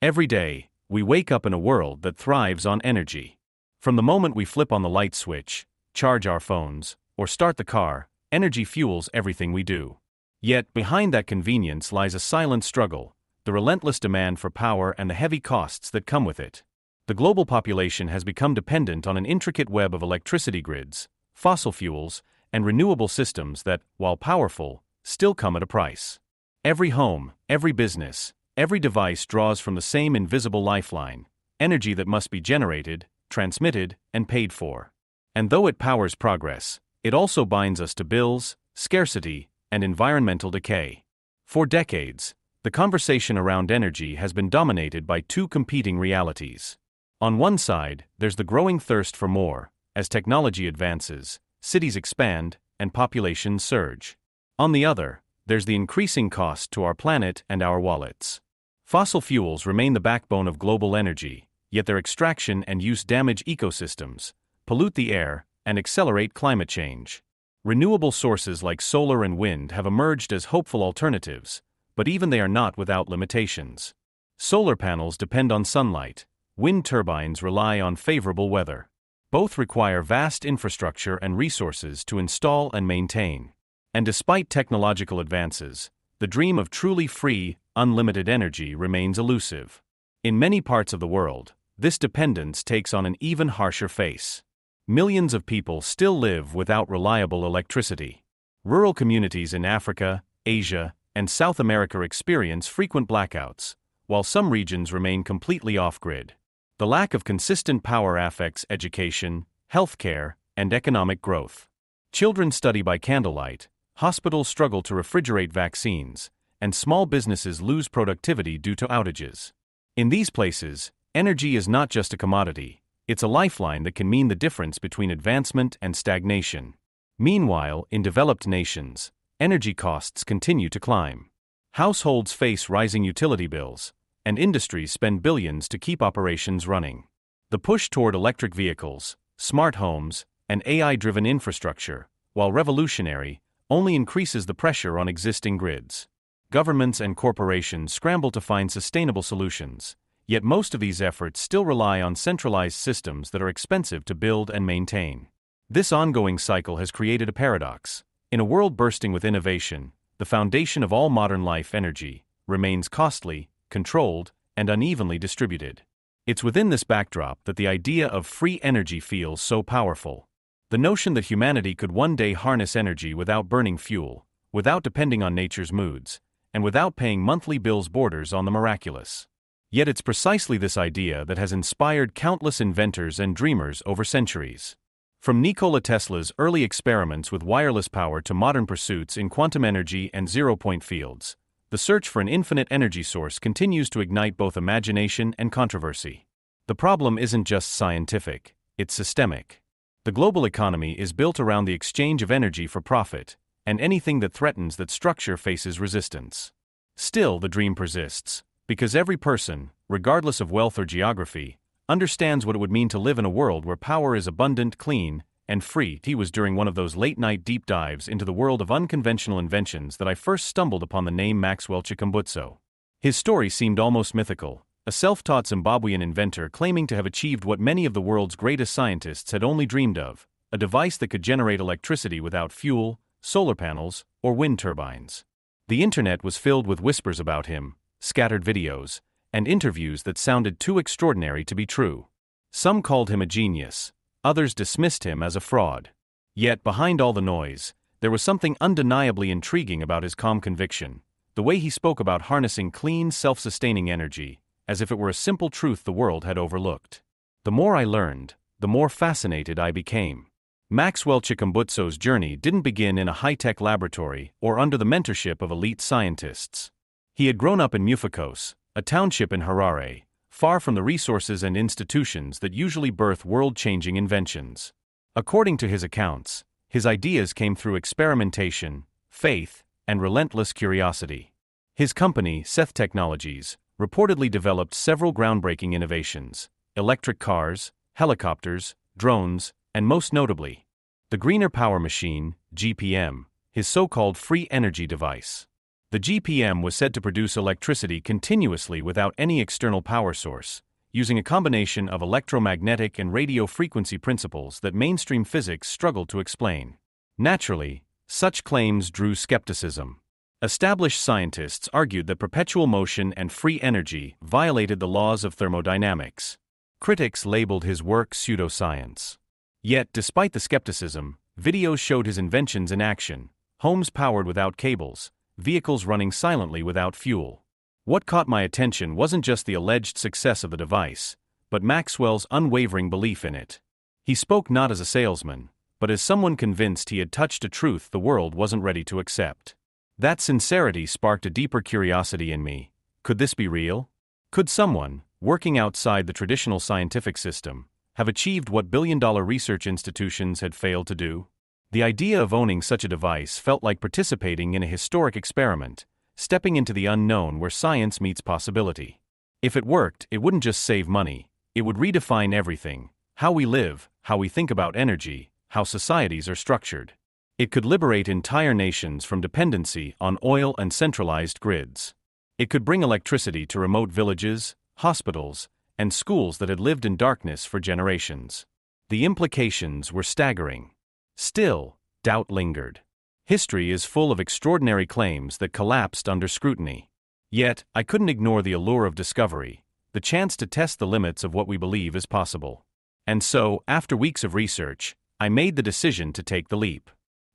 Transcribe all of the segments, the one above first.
Every day, we wake up in a world that thrives on energy. From the moment we flip on the light switch, charge our phones, or start the car, energy fuels everything we do. Yet, behind that convenience lies a silent struggle, the relentless demand for power and the heavy costs that come with it. The global population has become dependent on an intricate web of electricity grids, fossil fuels, and renewable systems that, while powerful, still come at a price. Every home, every business, every device draws from the same invisible lifeline, energy that must be generated, transmitted, and paid for. And though it powers progress, it also binds us to bills, scarcity, and environmental decay. For decades, the conversation around energy has been dominated by two competing realities. On one side, there's the growing thirst for more, as technology advances, cities expand, and populations surge. On the other, there's the increasing cost to our planet and our wallets. Fossil fuels remain the backbone of global energy, yet their extraction and use damage ecosystems, pollute the air, and accelerate climate change. Renewable sources like solar and wind have emerged as hopeful alternatives, but even they are not without limitations. Solar panels depend on sunlight, wind turbines rely on favorable weather. Both require vast infrastructure and resources to install and maintain. And despite technological advances, the dream of truly free, unlimited energy remains elusive. In many parts of the world, this dependence takes on an even harsher face. Millions of people still live without reliable electricity. Rural communities in Africa, Asia, and South America experience frequent blackouts, while some regions remain completely off-grid. The lack of consistent power affects education, healthcare, and economic growth. Children study by candlelight, hospitals struggle to refrigerate vaccines, and small businesses lose productivity due to outages. In these places, energy is not just a commodity, it's a lifeline that can mean the difference between advancement and stagnation. Meanwhile, in developed nations, energy costs continue to climb. Households face rising utility bills, and industries spend billions to keep operations running. The push toward electric vehicles, smart homes, and AI-driven infrastructure, while revolutionary, only increases the pressure on existing grids. Governments and corporations scramble to find sustainable solutions, yet most of these efforts still rely on centralized systems that are expensive to build and maintain. This ongoing cycle has created a paradox. In a world bursting with innovation, the foundation of all modern life, energy, remains costly, controlled, and unevenly distributed. It's within this backdrop that the idea of free energy feels so powerful. The notion that humanity could one day harness energy without burning fuel, without depending on nature's moods, and without paying monthly bills borders on the miraculous. Yet it's precisely this idea that has inspired countless inventors and dreamers over centuries. From Nikola Tesla's early experiments with wireless power to modern pursuits in quantum energy and zero-point fields, the search for an infinite energy source continues to ignite both imagination and controversy. The problem isn't just scientific, it's systemic. The global economy is built around the exchange of energy for profit, and anything that threatens that structure faces resistance. Still, the dream persists, because every person, regardless of wealth or geography, understands what it would mean to live in a world where power is abundant, clean, and free. He was during one of those late-night deep dives into the world of unconventional inventions that I first stumbled upon the name Maxwell Chikumbutso. His story seemed almost mythical, a self-taught Zimbabwean inventor claiming to have achieved what many of the world's greatest scientists had only dreamed of, a device that could generate electricity without fuel, solar panels, or wind turbines. The internet was filled with whispers about him, scattered videos, and interviews that sounded too extraordinary to be true. Some called him a genius, others dismissed him as a fraud. Yet behind all the noise, there was something undeniably intriguing about his calm conviction, the way he spoke about harnessing clean, self-sustaining energy, as if it were a simple truth the world had overlooked. The more I learned, the more fascinated I became. Maxwell Chikumbutso's journey didn't begin in a high-tech laboratory or under the mentorship of elite scientists. He had grown up in Mufakos, a township in Harare, far from the resources and institutions that usually birth world-changing inventions. According to his accounts, his ideas came through experimentation, faith, and relentless curiosity. His company, Saith Technologies, reportedly developed several groundbreaking innovations: electric cars, helicopters, drones, and most notably, the Greener Power Machine, GPM, his so-called free energy device. The GPM was said to produce electricity continuously without any external power source, using a combination of electromagnetic and radio frequency principles that mainstream physics struggled to explain. Naturally, such claims drew skepticism. Established scientists argued that perpetual motion and free energy violated the laws of thermodynamics. Critics labeled his work pseudoscience. Yet, despite the skepticism, videos showed his inventions in action: homes powered without cables, vehicles running silently without fuel. What caught my attention wasn't just the alleged success of the device, but Maxwell's unwavering belief in it. He spoke not as a salesman, but as someone convinced he had touched a truth the world wasn't ready to accept. That sincerity sparked a deeper curiosity in me. Could this be real? Could someone, working outside the traditional scientific system, have achieved what billion-dollar research institutions had failed to do? The idea of owning such a device felt like participating in a historic experiment, stepping into the unknown where science meets possibility. If it worked, it wouldn't just save money, it would redefine everything: how we live, how we think about energy, how societies are structured. It could liberate entire nations from dependency on oil and centralized grids. It could bring electricity to remote villages, hospitals, and schools that had lived in darkness for generations. The implications were staggering. Still, doubt lingered. History is full of extraordinary claims that collapsed under scrutiny. Yet, I couldn't ignore the allure of discovery, the chance to test the limits of what we believe is possible. And so, after weeks of research, I made the decision to take the leap.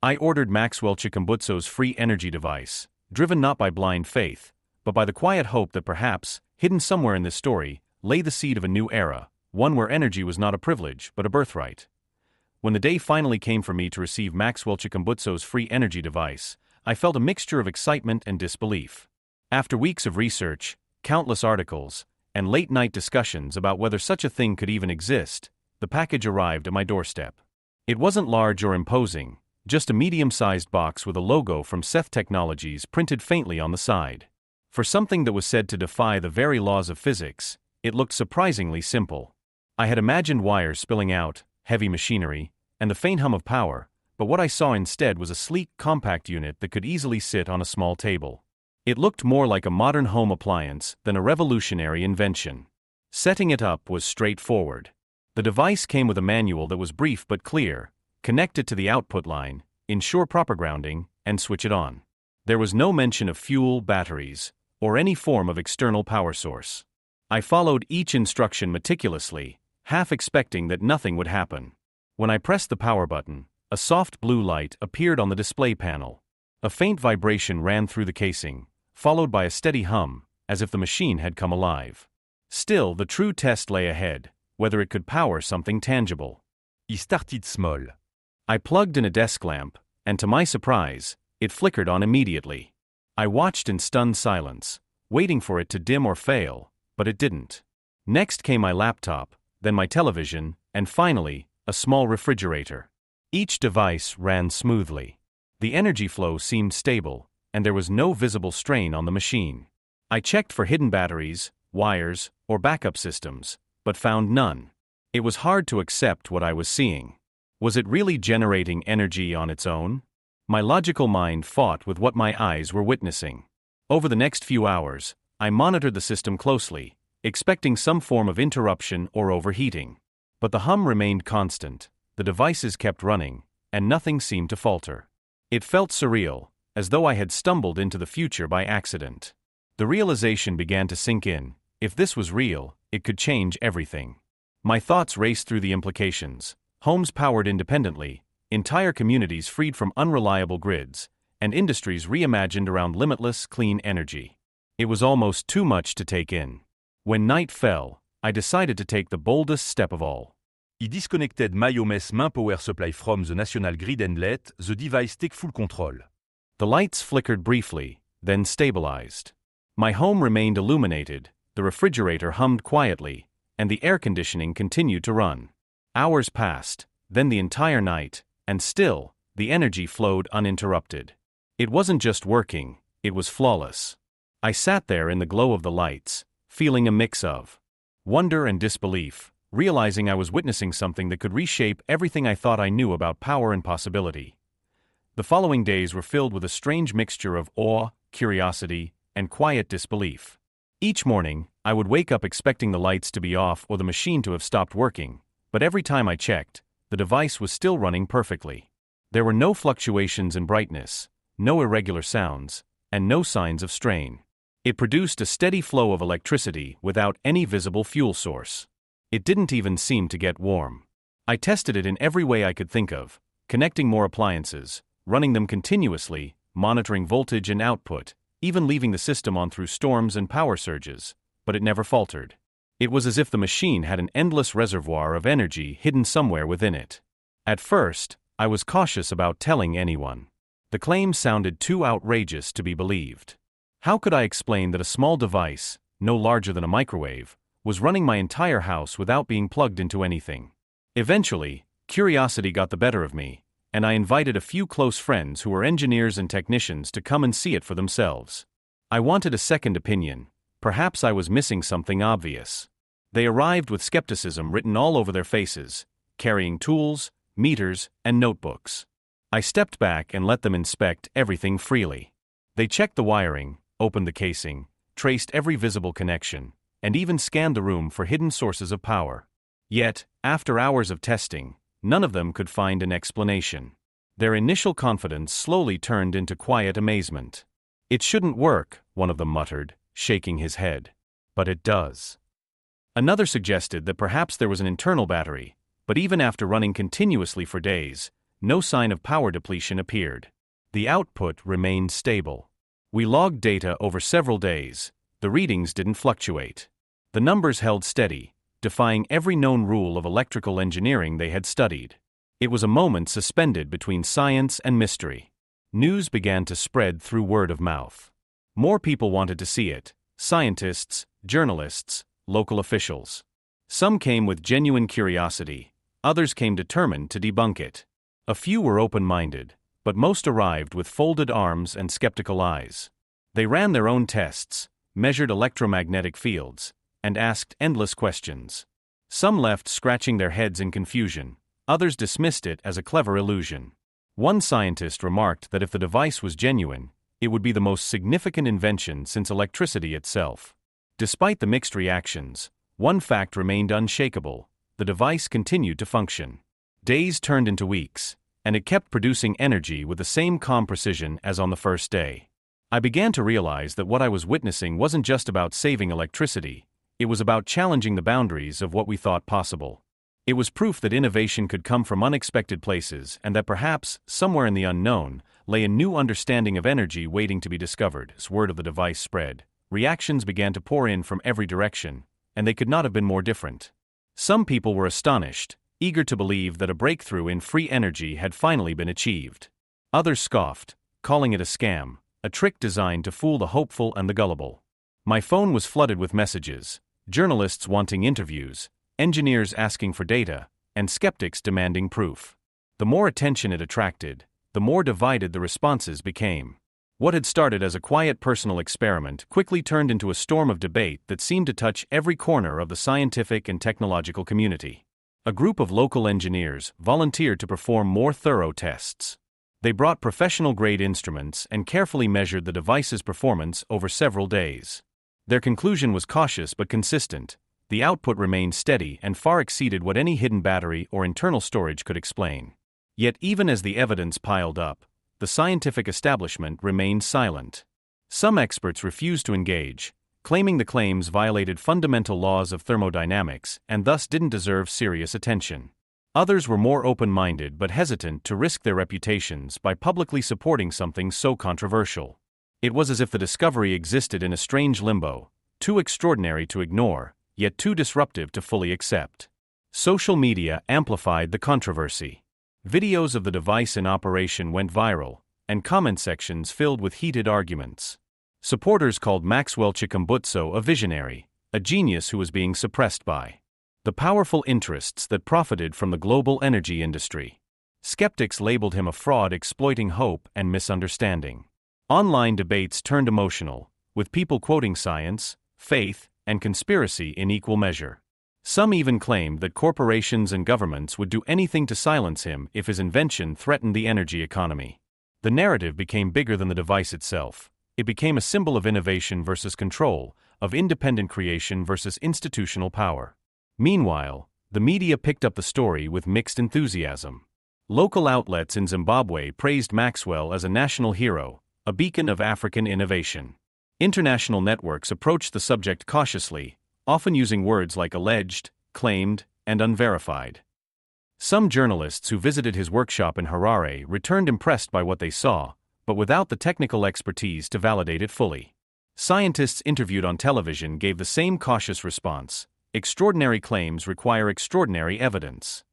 I ordered Maxwell Chikumbutso's free energy device, driven not by blind faith, but by the quiet hope that perhaps, hidden somewhere in this story, lay the seed of a new era, one where energy was not a privilege but a birthright. When the day finally came for me to receive Maxwell Chikumbutso's free energy device, I felt a mixture of excitement and disbelief. After weeks of research, countless articles, and late-night discussions about whether such a thing could even exist, the package arrived at my doorstep. It wasn't large or imposing, just a medium-sized box with a logo from Saith Technologies printed faintly on the side. For something that was said to defy the very laws of physics, it looked surprisingly simple. I had imagined wires spilling out, heavy machinery, and the faint hum of power, but what I saw instead was a sleek, compact unit that could easily sit on a small table. It looked more like a modern home appliance than a revolutionary invention. Setting it up was straightforward. The device came with a manual that was brief but clear: connect it to the output line, ensure proper grounding, and switch it on. There was no mention of fuel, batteries, or any form of external power source. I followed each instruction meticulously, half expecting that nothing would happen. When I pressed the power button, a soft blue light appeared on the display panel. A faint vibration ran through the casing, followed by a steady hum, as if the machine had come alive. Still, the true test lay ahead: whether it could power something tangible. He started small. I plugged in a desk lamp, and to my surprise, it flickered on immediately. I watched in stunned silence, waiting for it to dim or fail, but it didn't. Next came my laptop, then my television, and finally, a small refrigerator. Each device ran smoothly. The energy flow seemed stable, and there was no visible strain on the machine. I checked for hidden batteries, wires, or backup systems, but found none. It was hard to accept what I was seeing. Was it really generating energy on its own? My logical mind fought with what my eyes were witnessing. Over the next few hours, I monitored the system closely, expecting some form of interruption or overheating. But the hum remained constant, the devices kept running, and nothing seemed to falter. It felt surreal, as though I had stumbled into the future by accident. The realization began to sink in: if this was real, it could change everything. My thoughts raced through the implications: homes powered independently, entire communities freed from unreliable grids, and industries reimagined around limitless, clean energy. It was almost too much to take in. When night fell, I decided to take the boldest step of all. He disconnected Mayomet's main power supply from the national grid and let the device take full control. The lights flickered briefly, then stabilized. My home remained illuminated, the refrigerator hummed quietly, and the air conditioning continued to run. Hours passed, then the entire night, and still, the energy flowed uninterrupted. It wasn't just working, it was flawless. I sat there in the glow of the lights, feeling a mix of wonder and disbelief, realizing I was witnessing something that could reshape everything I thought I knew about power and possibility. The following days were filled with a strange mixture of awe, curiosity, and quiet disbelief. Each morning, I would wake up expecting the lights to be off or the machine to have stopped working, but every time I checked, the device was still running perfectly. There were no fluctuations in brightness, no irregular sounds, and no signs of strain. It produced a steady flow of electricity without any visible fuel source. It didn't even seem to get warm. I tested it in every way I could think of, connecting more appliances, running them continuously, monitoring voltage and output, even leaving the system on through storms and power surges, but it never faltered. It was as if the machine had an endless reservoir of energy hidden somewhere within it. At first, I was cautious about telling anyone. The claims sounded too outrageous to be believed. How could I explain that a small device, no larger than a microwave, was running my entire house without being plugged into anything? Eventually, curiosity got the better of me, and I invited a few close friends who were engineers and technicians to come and see it for themselves. I wanted a second opinion. Perhaps I was missing something obvious. They arrived with skepticism written all over their faces, carrying tools, meters, and notebooks. I stepped back and let them inspect everything freely. They checked the wiring, opened the casing, traced every visible connection, and even scanned the room for hidden sources of power. Yet, after hours of testing, none of them could find an explanation. Their initial confidence slowly turned into quiet amazement. "It shouldn't work," one of them muttered, shaking his head. "But it does." Another suggested that perhaps there was an internal battery, but even after running continuously for days, no sign of power depletion appeared. The output remained stable. We logged data over several days. The readings didn't fluctuate. The numbers held steady, defying every known rule of electrical engineering they had studied. It was a moment suspended between science and mystery. News began to spread through word of mouth. More people wanted to see it: scientists, journalists, local officials. Some came with genuine curiosity, others came determined to debunk it. A few were open-minded, but most arrived with folded arms and skeptical eyes. They ran their own tests, measured electromagnetic fields, and asked endless questions. Some left scratching their heads in confusion, others dismissed it as a clever illusion. One scientist remarked that if the device was genuine, it would be the most significant invention since electricity itself. Despite the mixed reactions, one fact remained unshakable: the device continued to function. Days turned into weeks, and it kept producing energy with the same calm precision as on the first day. I began to realize that what I was witnessing wasn't just about saving electricity, it was about challenging the boundaries of what we thought possible. It was proof that innovation could come from unexpected places and that perhaps, somewhere in the unknown, lay a new understanding of energy waiting to be discovered. As word of the device spread, reactions began to pour in from every direction, and they could not have been more different. Some people were astonished, eager to believe that a breakthrough in free energy had finally been achieved. Others scoffed, calling it a scam, a trick designed to fool the hopeful and the gullible. My phone was flooded with messages: journalists wanting interviews, engineers asking for data, and skeptics demanding proof. The more attention it attracted, the more divided the responses became. What had started as a quiet personal experiment quickly turned into a storm of debate that seemed to touch every corner of the scientific and technological community. A group of local engineers volunteered to perform more thorough tests. They brought professional-grade instruments and carefully measured the device's performance over several days. Their conclusion was cautious but consistent. The output remained steady and far exceeded what any hidden battery or internal storage could explain. Yet even as the evidence piled up, the scientific establishment remained silent. Some experts refused to engage, claiming the claims violated fundamental laws of thermodynamics and thus didn't deserve serious attention. Others were more open-minded but hesitant to risk their reputations by publicly supporting something so controversial. It was as if the discovery existed in a strange limbo, too extraordinary to ignore, yet too disruptive to fully accept. Social media amplified the controversy. Videos of the device in operation went viral, and comment sections filled with heated arguments. Supporters called Maxwell Chikumbutso a visionary, a genius who was being suppressed by the powerful interests that profited from the global energy industry. Skeptics labeled him a fraud exploiting hope and misunderstanding. Online debates turned emotional, with people quoting science, faith, and conspiracy in equal measure. Some even claimed that corporations and governments would do anything to silence him if his invention threatened the energy economy. The narrative became bigger than the device itself. It became a symbol of innovation versus control, of independent creation versus institutional power. Meanwhile, the media picked up the story with mixed enthusiasm. Local outlets in Zimbabwe praised Maxwell as a national hero, a beacon of African innovation. International networks approached the subject cautiously, often using words like alleged, claimed, and unverified. Some journalists who visited his workshop in Harare returned impressed by what they saw, but without the technical expertise to validate it fully. Scientists interviewed on television gave the same cautious response: extraordinary claims require extraordinary evidence.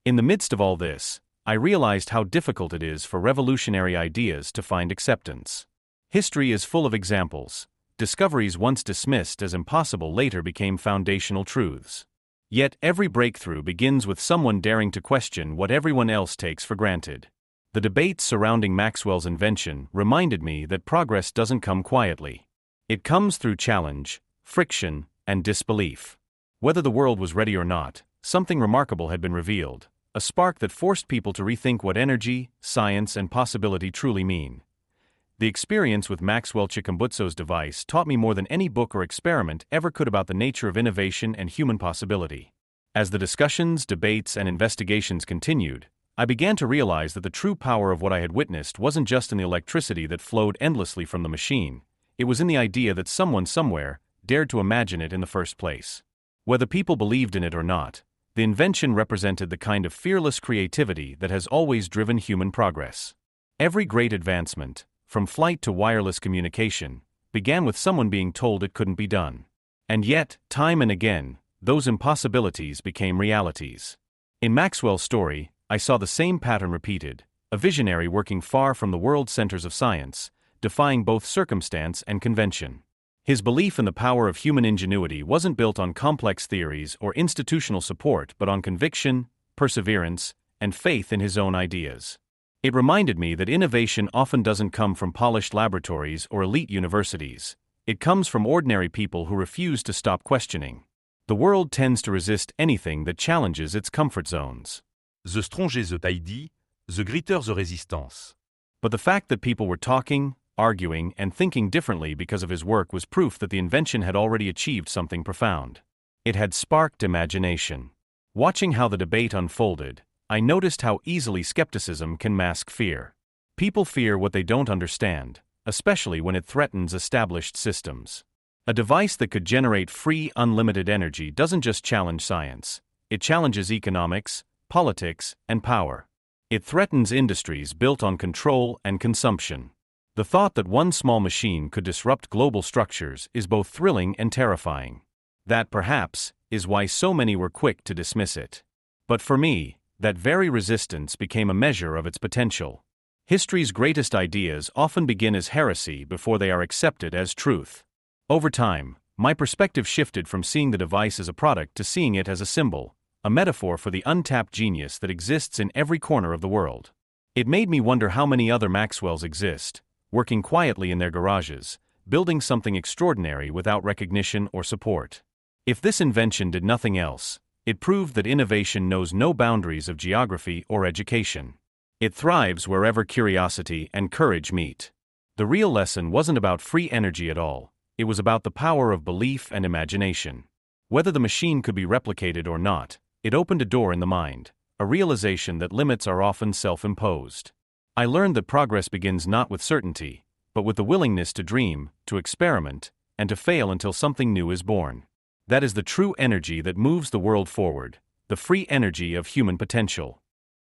In the midst of all this, I realized how difficult it is for revolutionary ideas to find acceptance. History is full of examples. Discoveries once dismissed as impossible later became foundational truths. Yet every breakthrough begins with someone daring to question what everyone else takes for granted. The debates surrounding Maxwell's invention reminded me that progress doesn't come quietly. It comes through challenge, friction, and disbelief. Whether the world was ready or not, something remarkable had been revealed, a spark that forced people to rethink what energy, science, and possibility truly mean. The experience with Maxwell Chikumbutso's device taught me more than any book or experiment ever could about the nature of innovation and human possibility. As the discussions, debates, and investigations continued, I began to realize that the true power of what I had witnessed wasn't just in the electricity that flowed endlessly from the machine, it was in the idea that someone somewhere dared to imagine it in the first place. Whether people believed in it or not, the invention represented the kind of fearless creativity that has always driven human progress. Every great advancement, from flight to wireless communication, began with someone being told it couldn't be done. And yet, time and again, those impossibilities became realities. In Maxwell's story, I saw the same pattern repeated, a visionary working far from the world centers of science, defying both circumstance and convention. His belief in the power of human ingenuity wasn't built on complex theories or institutional support but on conviction, perseverance, and faith in his own ideas. It reminded me that innovation often doesn't come from polished laboratories or elite universities. It comes from ordinary people who refuse to stop questioning. The world tends to resist anything that challenges its comfort zones. The stronger the idea, the greater the resistance. But the fact that people were talking, arguing, and thinking differently because of his work was proof that the invention had already achieved something profound. It had sparked imagination. Watching how the debate unfolded, I noticed how easily skepticism can mask fear. People fear what they don't understand, especially when it threatens established systems. A device that could generate free, unlimited energy doesn't just challenge science, it challenges economics, politics, and power. It threatens industries built on control and consumption. The thought that one small machine could disrupt global structures is both thrilling and terrifying. That, perhaps, is why so many were quick to dismiss it. But for me, that very resistance became a measure of its potential. History's greatest ideas often begin as heresy before they are accepted as truth. Over time, my perspective shifted from seeing the device as a product to seeing it as a symbol, a metaphor for the untapped genius that exists in every corner of the world. It made me wonder how many other Maxwells exist, working quietly in their garages, building something extraordinary without recognition or support. If this invention did nothing else, it proved that innovation knows no boundaries of geography or education. It thrives wherever curiosity and courage meet. The real lesson wasn't about free energy at all, it was about the power of belief and imagination. Whether the machine could be replicated or not, it opened a door in the mind, a realization that limits are often self-imposed. I learned that progress begins not with certainty, but with the willingness to dream, to experiment, and to fail until something new is born. That is the true energy that moves the world forward, the free energy of human potential.